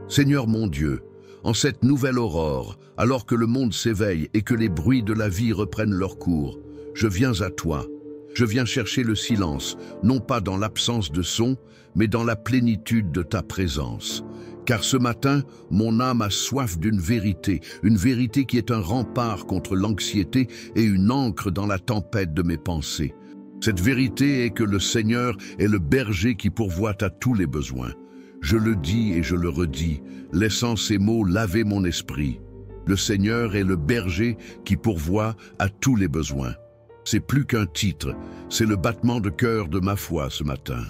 Seigneur mon Dieu, en cette nouvelle aurore, alors que le monde s'éveille et que les bruits de la vie reprennent leur cours, je viens à toi. Je viens chercher le silence, non pas dans l'absence de son, mais dans la plénitude de ta présence. Car ce matin, mon âme a soif d'une vérité, une vérité qui est un rempart contre l'anxiété et une ancre dans la tempête de mes pensées. Cette vérité est que le Seigneur est le berger qui pourvoit à tous les besoins. Je le dis et je le redis, laissant ces mots laver mon esprit. Le Seigneur est le berger qui pourvoit à tous les besoins. C'est plus qu'un titre, c'est le battement de cœur de ma foi ce matin.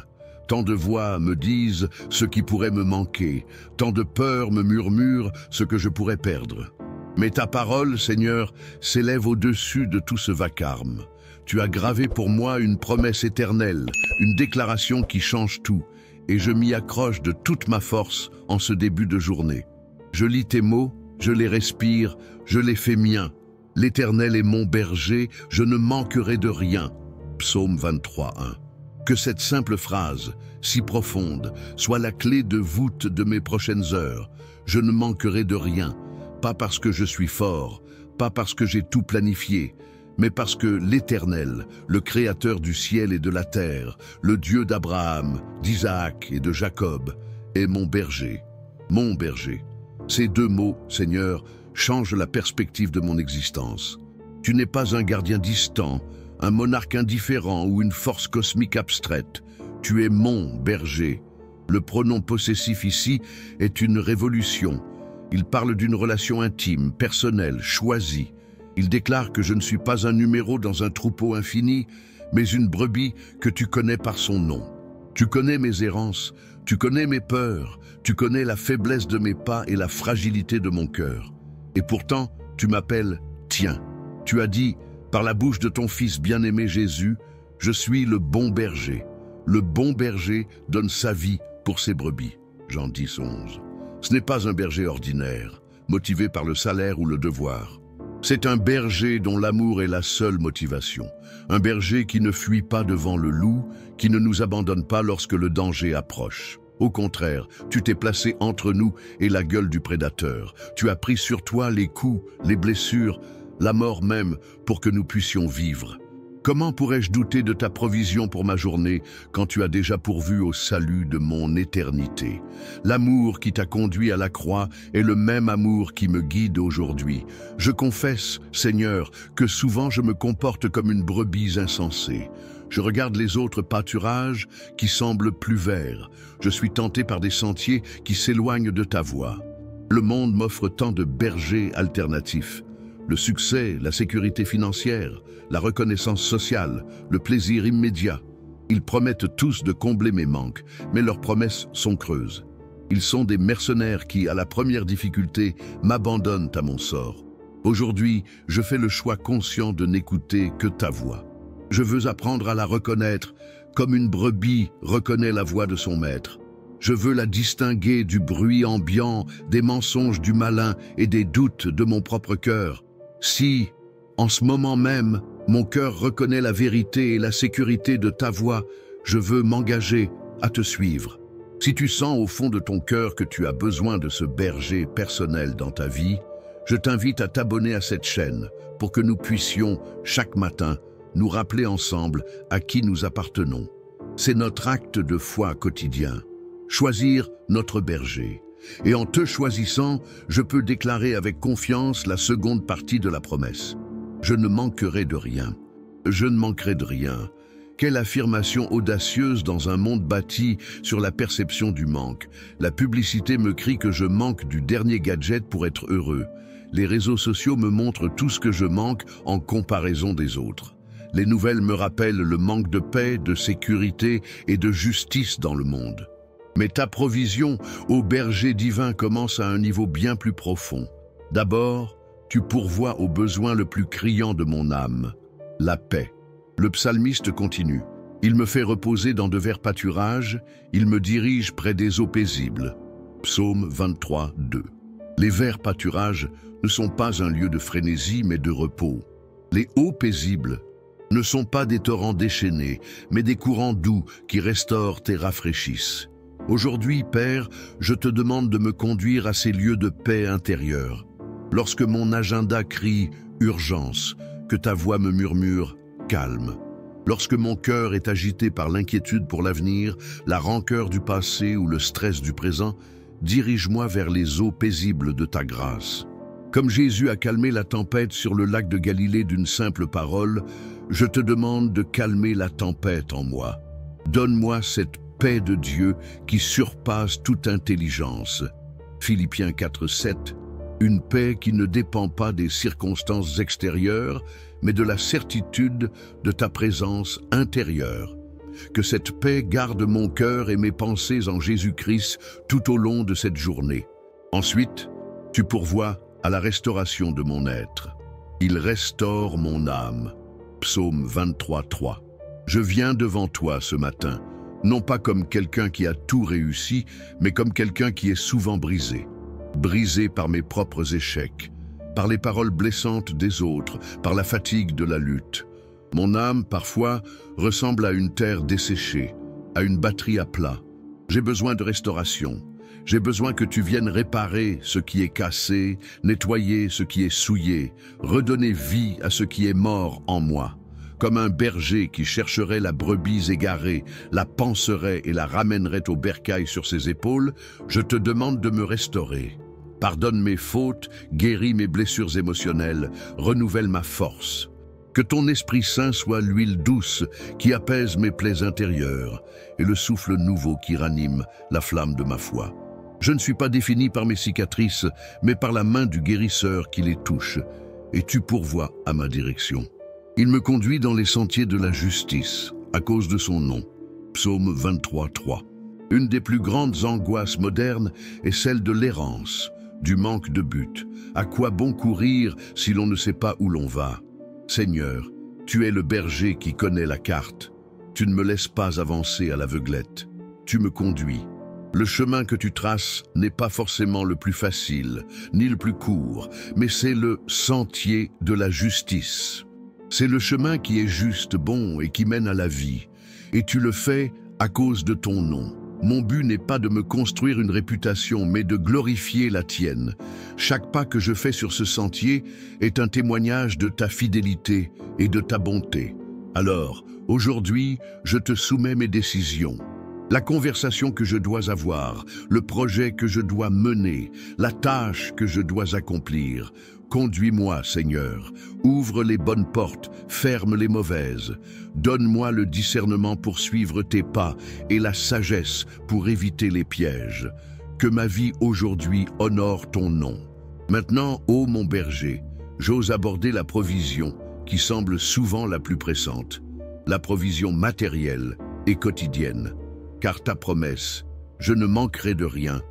Tant de voix me disent ce qui pourrait me manquer, tant de peurs me murmurent ce que je pourrais perdre. Mais ta parole, Seigneur, s'élève au-dessus de tout ce vacarme. Tu as gravé pour moi une promesse éternelle, une déclaration qui change tout, et je m'y accroche de toute ma force en ce début de journée. Je lis tes mots, je les respire, je les fais miens. L'Éternel est mon berger, je ne manquerai de rien. Psaume 23:1. Que cette simple phrase, si profonde, soit la clé de voûte de mes prochaines heures. Je ne manquerai de rien, pas parce que je suis fort, pas parce que j'ai tout planifié, mais parce que l'Éternel, le Créateur du ciel et de la terre, le Dieu d'Abraham, d'Isaac et de Jacob, est mon berger. Mon berger. Ces deux mots, Seigneur, changent la perspective de mon existence. Tu n'es pas un gardien distant, un monarque indifférent ou une force cosmique abstraite. Tu es mon berger. Le pronom possessif ici est une révolution. Il parle d'une relation intime, personnelle, choisie. Il déclare que je ne suis pas un numéro dans un troupeau infini, mais une brebis que tu connais par son nom. Tu connais mes errances, tu connais mes peurs, tu connais la faiblesse de mes pas et la fragilité de mon cœur. Et pourtant, tu m'appelles « Tiens ». Tu as dit, par la bouche de ton Fils bien-aimé Jésus, « Je suis le bon berger ». Le bon berger donne sa vie pour ses brebis. Jean 10:11. Ce n'est pas un berger ordinaire, motivé par le salaire ou le devoir. C'est un berger dont l'amour est la seule motivation. Un berger qui ne fuit pas devant le loup, qui ne nous abandonne pas lorsque le danger approche. Au contraire, tu t'es placé entre nous et la gueule du prédateur. Tu as pris sur toi les coups, les blessures, la mort même, pour que nous puissions vivre. Comment pourrais-je douter de ta provision pour ma journée quand tu as déjà pourvu au salut de mon éternité? L'amour qui t'a conduit à la croix est le même amour qui me guide aujourd'hui. Je confesse, Seigneur, que souvent je me comporte comme une brebis insensée. Je regarde les autres pâturages qui semblent plus verts. Je suis tenté par des sentiers qui s'éloignent de ta voie. Le monde m'offre tant de bergers alternatifs. Le succès, la sécurité financière, la reconnaissance sociale, le plaisir immédiat. Ils promettent tous de combler mes manques, mais leurs promesses sont creuses. Ils sont des mercenaires qui, à la première difficulté, m'abandonnent à mon sort. Aujourd'hui, je fais le choix conscient de n'écouter que ta voix. Je veux apprendre à la reconnaître comme une brebis reconnaît la voix de son maître. Je veux la distinguer du bruit ambiant, des mensonges du malin et des doutes de mon propre cœur. Si, en ce moment même, mon cœur reconnaît la vérité et la sécurité de ta voix, je veux m'engager à te suivre. Si tu sens au fond de ton cœur que tu as besoin de ce berger personnel dans ta vie, je t'invite à t'abonner à cette chaîne pour que nous puissions, chaque matin, nous rappeler ensemble à qui nous appartenons. C'est notre acte de foi quotidien. Choisir notre berger. Et en te choisissant, je peux déclarer avec confiance la seconde partie de la promesse. Je ne manquerai de rien. Je ne manquerai de rien. Quelle affirmation audacieuse dans un monde bâti sur la perception du manque. La publicité me crie que je manque du dernier gadget pour être heureux. Les réseaux sociaux me montrent tout ce que je manque en comparaison des autres. Les nouvelles me rappellent le manque de paix, de sécurité et de justice dans le monde. Mais ta provision au berger divin commence à un niveau bien plus profond. D'abord, tu pourvois au besoin le plus criant de mon âme, la paix. Le psalmiste continue. Il me fait reposer dans de verts pâturages, il me dirige près des eaux paisibles. Psaume 23:2. Les verts pâturages ne sont pas un lieu de frénésie mais de repos. Les eaux paisibles ne sont pas des torrents déchaînés, mais des courants doux qui restaurent et rafraîchissent. Aujourd'hui, Père, je te demande de me conduire à ces lieux de paix intérieure. Lorsque mon agenda crie « urgence », que ta voix me murmure « calme ». Lorsque mon cœur est agité par l'inquiétude pour l'avenir, la rancœur du passé ou le stress du présent, dirige-moi vers les eaux paisibles de ta grâce. Comme Jésus a calmé la tempête sur le lac de Galilée d'une simple parole, je te demande de calmer la tempête en moi. Donne-moi cette paix de Dieu qui surpasse toute intelligence. Philippiens 4:7, une paix qui ne dépend pas des circonstances extérieures, mais de la certitude de ta présence intérieure. Que cette paix garde mon cœur et mes pensées en Jésus-Christ tout au long de cette journée. Ensuite, tu pourvois à la restauration de mon être. Il restaure mon âme. Psaume 23:3. Je viens devant toi ce matin, non pas comme quelqu'un qui a tout réussi, mais comme quelqu'un qui est souvent brisé. Brisé par mes propres échecs, par les paroles blessantes des autres, par la fatigue de la lutte. Mon âme, parfois, ressemble à une terre desséchée, à une batterie à plat. J'ai besoin de restauration. J'ai besoin que tu viennes réparer ce qui est cassé, nettoyer ce qui est souillé, redonner vie à ce qui est mort en moi. Comme un berger qui chercherait la brebis égarée, la panserait et la ramènerait au bercail sur ses épaules, je te demande de me restaurer. Pardonne mes fautes, guéris mes blessures émotionnelles, renouvelle ma force. Que ton Esprit Saint soit l'huile douce qui apaise mes plaies intérieures et le souffle nouveau qui ranime la flamme de ma foi. Je ne suis pas défini par mes cicatrices, mais par la main du guérisseur qui les touche, et tu pourvois à ma direction. Il me conduit dans les sentiers de la justice, à cause de son nom. Psaume 23:3. Une des plus grandes angoisses modernes est celle de l'errance, du manque de but. À quoi bon courir si l'on ne sait pas où l'on va? Seigneur, tu es le berger qui connaît la carte. Tu ne me laisses pas avancer à l'aveuglette. Tu me conduis. Le chemin que tu traces n'est pas forcément le plus facile, ni le plus court, mais c'est le sentier de la justice. C'est le chemin qui est juste, bon et qui mène à la vie. Et tu le fais à cause de ton nom. Mon but n'est pas de me construire une réputation, mais de glorifier la tienne. Chaque pas que je fais sur ce sentier est un témoignage de ta fidélité et de ta bonté. Alors, aujourd'hui, je te soumets mes décisions. La conversation que je dois avoir, le projet que je dois mener, la tâche que je dois accomplir. Conduis-moi, Seigneur. Ouvre les bonnes portes, ferme les mauvaises. Donne-moi le discernement pour suivre tes pas et la sagesse pour éviter les pièges. Que ma vie aujourd'hui honore ton nom. Maintenant, ô mon berger, j'ose aborder la provision qui semble souvent la plus pressante. La provision matérielle et quotidienne. Car ta promesse, je ne manquerai de rien,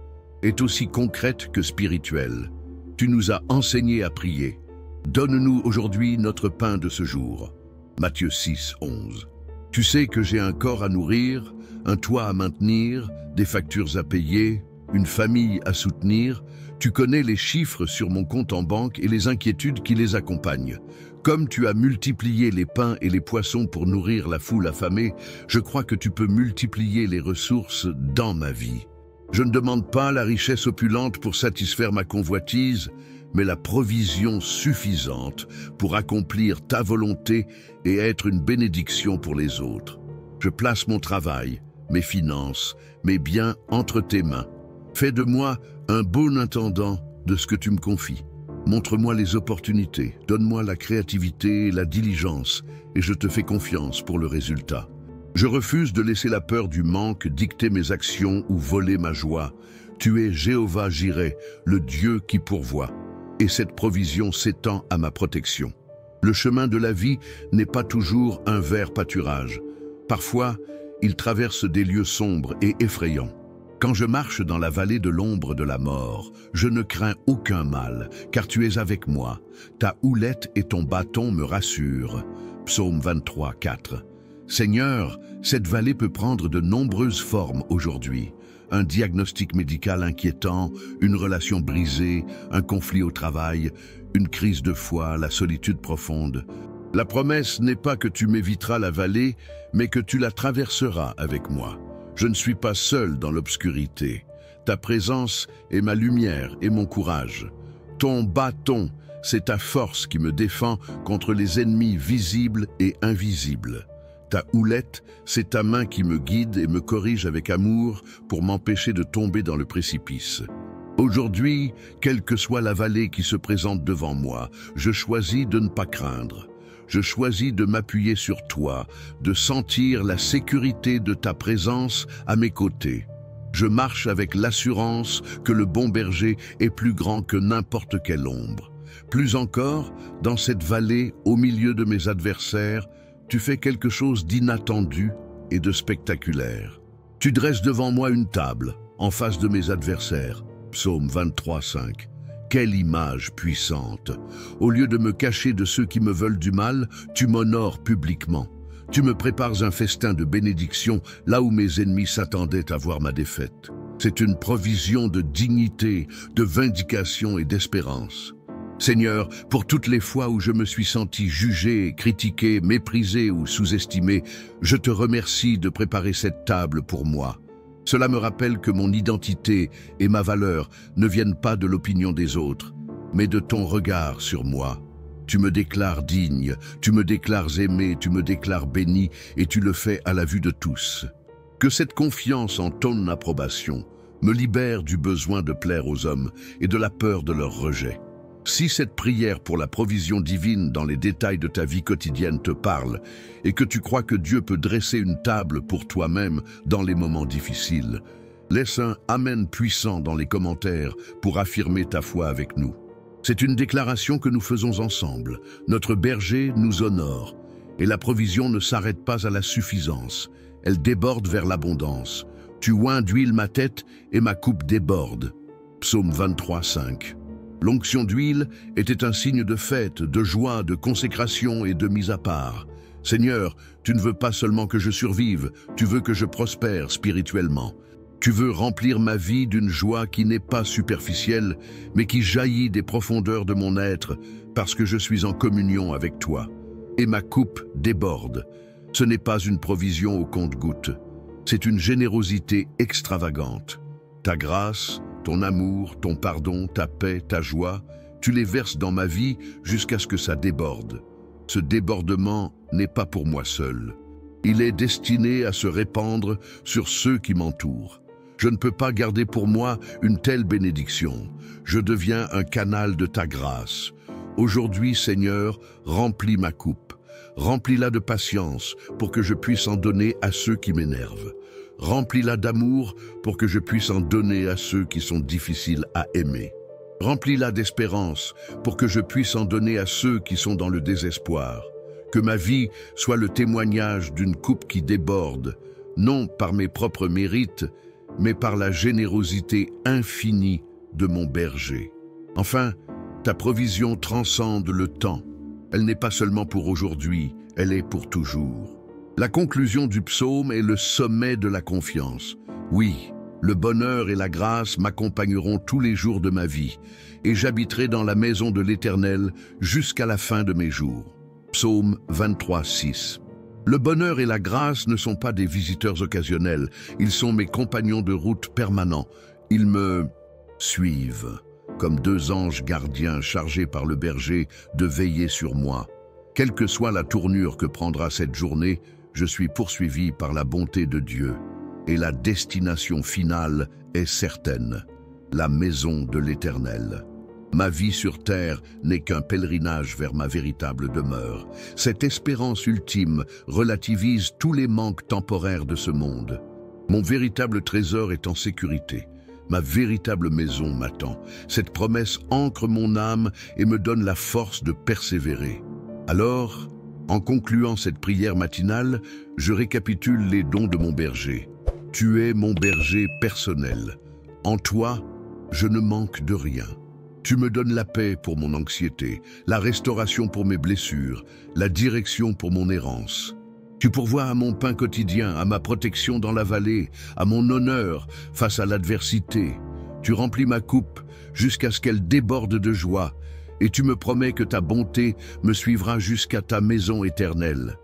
est aussi concrète que spirituelle. Tu nous as enseigné à prier. Donne-nous aujourd'hui notre pain de ce jour. Matthieu 6:11. Tu sais que j'ai un corps à nourrir, un toit à maintenir, des factures à payer, une famille à soutenir. Tu connais les chiffres sur mon compte en banque et les inquiétudes qui les accompagnent. Comme tu as multiplié les pains et les poissons pour nourrir la foule affamée, je crois que tu peux multiplier les ressources dans ma vie. Je ne demande pas la richesse opulente pour satisfaire ma convoitise, mais la provision suffisante pour accomplir ta volonté et être une bénédiction pour les autres. Je place mon travail, mes finances, mes biens entre tes mains. Fais de moi un bon intendant de ce que tu me confies. Montre-moi les opportunités, donne-moi la créativité et la diligence, et je te fais confiance pour le résultat. Je refuse de laisser la peur du manque dicter mes actions ou voler ma joie. Tu es Jéhovah Jireh, le Dieu qui pourvoit, et cette provision s'étend à ma protection. Le chemin de la vie n'est pas toujours un vert pâturage. Parfois, il traverse des lieux sombres et effrayants. Quand je marche dans la vallée de l'ombre de la mort, je ne crains aucun mal, car tu es avec moi. Ta houlette et ton bâton me rassurent. Psaume 23:4. Seigneur, cette vallée peut prendre de nombreuses formes aujourd'hui. Un diagnostic médical inquiétant, une relation brisée, un conflit au travail, une crise de foi, la solitude profonde. La promesse n'est pas que tu m'éviteras la vallée, mais que tu la traverseras avec moi. Je ne suis pas seul dans l'obscurité. Ta présence est ma lumière et mon courage. Ton bâton, c'est ta force qui me défend contre les ennemis visibles et invisibles. Ta houlette, c'est ta main qui me guide et me corrige avec amour pour m'empêcher de tomber dans le précipice. Aujourd'hui, quelle que soit la vallée qui se présente devant moi, je choisis de ne pas craindre. Je choisis de m'appuyer sur toi, de sentir la sécurité de ta présence à mes côtés. Je marche avec l'assurance que le bon berger est plus grand que n'importe quelle ombre. Plus encore, dans cette vallée, au milieu de mes adversaires, tu fais quelque chose d'inattendu et de spectaculaire. Tu dresses devant moi une table, en face de mes adversaires. Psaume 23:5. Quelle image puissante! Au lieu de me cacher de ceux qui me veulent du mal, tu m'honores publiquement. Tu me prépares un festin de bénédiction là où mes ennemis s'attendaient à voir ma défaite. C'est une provision de dignité, de vindication et d'espérance. Seigneur, pour toutes les fois où je me suis senti jugé, critiqué, méprisé ou sous-estimé, je te remercie de préparer cette table pour moi. Cela me rappelle que mon identité et ma valeur ne viennent pas de l'opinion des autres, mais de ton regard sur moi. Tu me déclares digne, tu me déclares aimé, tu me déclares béni, et tu le fais à la vue de tous. Que cette confiance en ton approbation me libère du besoin de plaire aux hommes et de la peur de leur rejet. Si cette prière pour la provision divine dans les détails de ta vie quotidienne te parle et que tu crois que Dieu peut dresser une table pour toi-même dans les moments difficiles, laisse un « Amen » puissant dans les commentaires pour affirmer ta foi avec nous. C'est une déclaration que nous faisons ensemble. Notre berger nous honore et la provision ne s'arrête pas à la suffisance. Elle déborde vers l'abondance. Tu oins d'huile ma tête et ma coupe déborde. Psaume 23:5. L'onction d'huile était un signe de fête, de joie, de consécration et de mise à part. Seigneur, tu ne veux pas seulement que je survive, tu veux que je prospère spirituellement. Tu veux remplir ma vie d'une joie qui n'est pas superficielle, mais qui jaillit des profondeurs de mon être, parce que je suis en communion avec toi. Et ma coupe déborde. Ce n'est pas une provision au compte-gouttes, c'est une générosité extravagante. Ta grâce, ton amour, ton pardon, ta paix, ta joie, tu les verses dans ma vie jusqu'à ce que ça déborde. Ce débordement n'est pas pour moi seul. Il est destiné à se répandre sur ceux qui m'entourent. Je ne peux pas garder pour moi une telle bénédiction. Je deviens un canal de ta grâce. Aujourd'hui, Seigneur, remplis ma coupe. Remplis-la de patience pour que je puisse en donner à ceux qui m'énervent. Remplis-la d'amour pour que je puisse en donner à ceux qui sont difficiles à aimer. Remplis-la d'espérance pour que je puisse en donner à ceux qui sont dans le désespoir. Que ma vie soit le témoignage d'une coupe qui déborde, non par mes propres mérites, mais par la générosité infinie de mon berger. Enfin, ta provision transcende le temps. Elle n'est pas seulement pour aujourd'hui, elle est pour toujours. La conclusion du psaume est le sommet de la confiance. Oui, le bonheur et la grâce m'accompagneront tous les jours de ma vie, et j'habiterai dans la maison de l'Éternel jusqu'à la fin de mes jours. Psaume 23:6. Le bonheur et la grâce ne sont pas des visiteurs occasionnels, ils sont mes compagnons de route permanents. Ils me suivent, comme deux anges gardiens chargés par le berger de veiller sur moi. Quelle que soit la tournure que prendra cette journée, je suis poursuivi par la bonté de Dieu. Et la destination finale est certaine, la maison de l'Éternel. Ma vie sur terre n'est qu'un pèlerinage vers ma véritable demeure. Cette espérance ultime relativise tous les manques temporaires de ce monde. Mon véritable trésor est en sécurité. Ma véritable maison m'attend. Cette promesse ancre mon âme et me donne la force de persévérer. Alors, en concluant cette prière matinale, je récapitule les dons de mon berger. Tu es mon berger personnel. En toi, je ne manque de rien. Tu me donnes la paix pour mon anxiété, la restauration pour mes blessures, la direction pour mon errance. Tu pourvois à mon pain quotidien, à ma protection dans la vallée, à mon honneur face à l'adversité. Tu remplis ma coupe jusqu'à ce qu'elle déborde de joie, et tu me promets que ta bonté me suivra jusqu'à ta maison éternelle.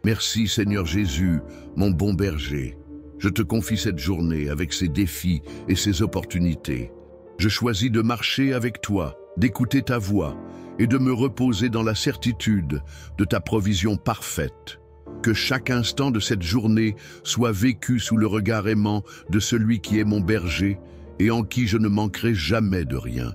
Merci Seigneur Jésus, mon bon berger. Je te confie cette journée avec ses défis et ses opportunités. Je choisis de marcher avec toi, d'écouter ta voix et de me reposer dans la certitude de ta provision parfaite. Que chaque instant de cette journée soit vécu sous le regard aimant de celui qui est mon berger et en qui je ne manquerai jamais de rien.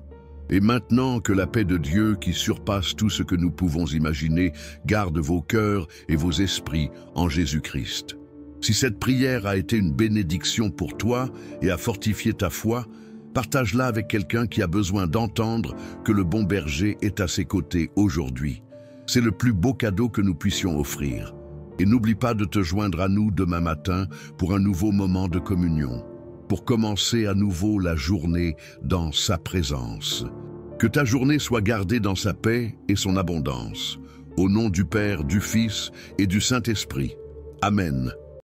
Et maintenant que la paix de Dieu, qui surpasse tout ce que nous pouvons imaginer, garde vos cœurs et vos esprits en Jésus-Christ. Si cette prière a été une bénédiction pour toi et a fortifié ta foi, partage-la avec quelqu'un qui a besoin d'entendre que le bon berger est à ses côtés aujourd'hui. C'est le plus beau cadeau que nous puissions offrir. Et n'oublie pas de te joindre à nous demain matin pour un nouveau moment de communion, pour commencer à nouveau la journée dans sa présence. Que ta journée soit gardée dans sa paix et son abondance. Au nom du Père, du Fils et du Saint-Esprit. Amen.